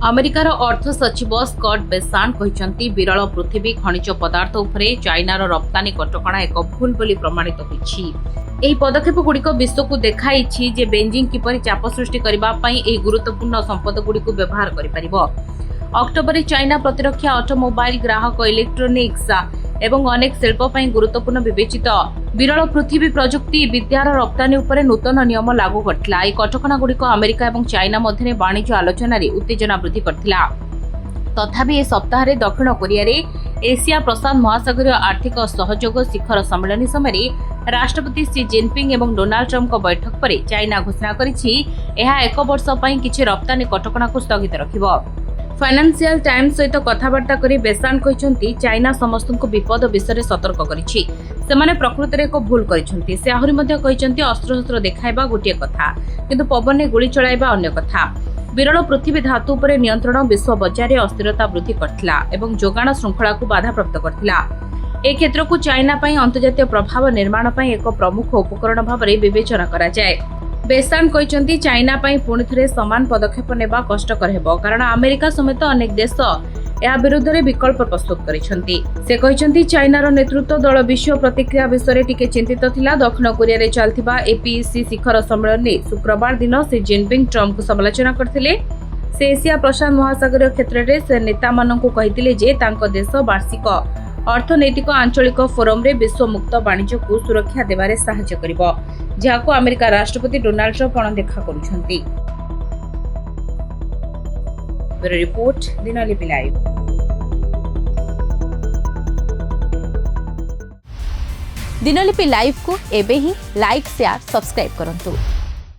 अमेरिकार अर्थ सचिव स्कॉट बेसांट कहते विरल पृथ्वी खनिज पदार्थ उपरे चाइनार रप्तानी कटकणा एक भूल बोली प्रमाणित होईछि। एही पदक्षेप गुड़िक विश्व को देखाई जे बेजिंग किपरि चाप सृष्टि करबा पई एही गुरुत्वपूर्ण संपद गुड़िक व्यवहार करि परिबो। अक्टोबर चाइना प्रतिरक्षा ऑटोमोबाइल ग्राहक इलेक्ट्रोनिक्स एवं अनेक शिल्प पई गुरुत्वपूर्ण विवेचित विरल पृथ्वी प्रजुक्ति विद्यार रप्तानी उपरे नूतन नियम लागू करथिला। एही कटकणा गुड़िक अमेरिका एवं चाइना मध्य वाणिज्य आलोचना उत्तेजना वृद्धि करथिला। तथापि ए सप्ताह दक्षिण कोरिया एशिया प्रशांत महासागरीय आर्थिक सहयोग शिखर सम्मेलन समय राष्ट्रपति शी जिनपिंग एवं डोनाल्ड ट्रम्प बैठक पर चाइना घोषणा करिछि एहा एक वर्ष पई किछि रप्तानी कटकणा को स्थगित रखिबो। फाइनेंशियल टाइम्स सहित कथबार्ता करी बेसांट कहते चाइना समस्त को विपद विषय सतर्क करिछि। सेमाने प्रकृति में एक भूल करिसेंति। से आहुरी मध्य कहते अस्त्र देखाइबा गोटे कथा किंतु पवन गुली चलाइबा अन्य कथा। विरल पृथ्वी धातु पर नियंत्रण विश्व बजार में अस्थिरता वृद्धि करथिला एवं जोगाण श्रृंखला को बाधाप्राप्त करथिला। ए क्षेत्र को चाइना पई अंतर्जातीय प्रभाव निर्माण पई एक प्रमुख उपकरण भाव में विवेचना करा जाय। बेसांट कहते चाइना पई पुणी थे समान पदक्षेप नेबा कष्टकर हेबो कारण अमेरिका समेत अनेक देश या विरुद्ध में विकल्प प्रस्तुत करिसेंति। से कहते चाइनार नेतृत्व दल विश्व प्रतिक्रिया विषय टिके चिंतित थिला। दक्षिण कोरिया रे चलथिबा एपीईसी शिखर सम्मेलन में शुक्रवार दिन शी जिनपिंग ट्रम्प को समालोचना करथिले। से एशिया प्रशांत महासागरीय क्षेत्र में से नेता माननकु कहिथिले जे तांको देश वार्षिक अर्थनैतिक आंचलिक फोरम रे विश्व मुक्त वाणिज्य को सुरक्षा देबारे सहायता करिबो, जहाको अमेरिका राष्ट्रपति डोनाल्ड ट्रम्प अणदेखा करुछंती। Bureau report Dinalipi live. Dinalipi live को एबे ही लाइक शेयर सब्सक्राइब करंतु।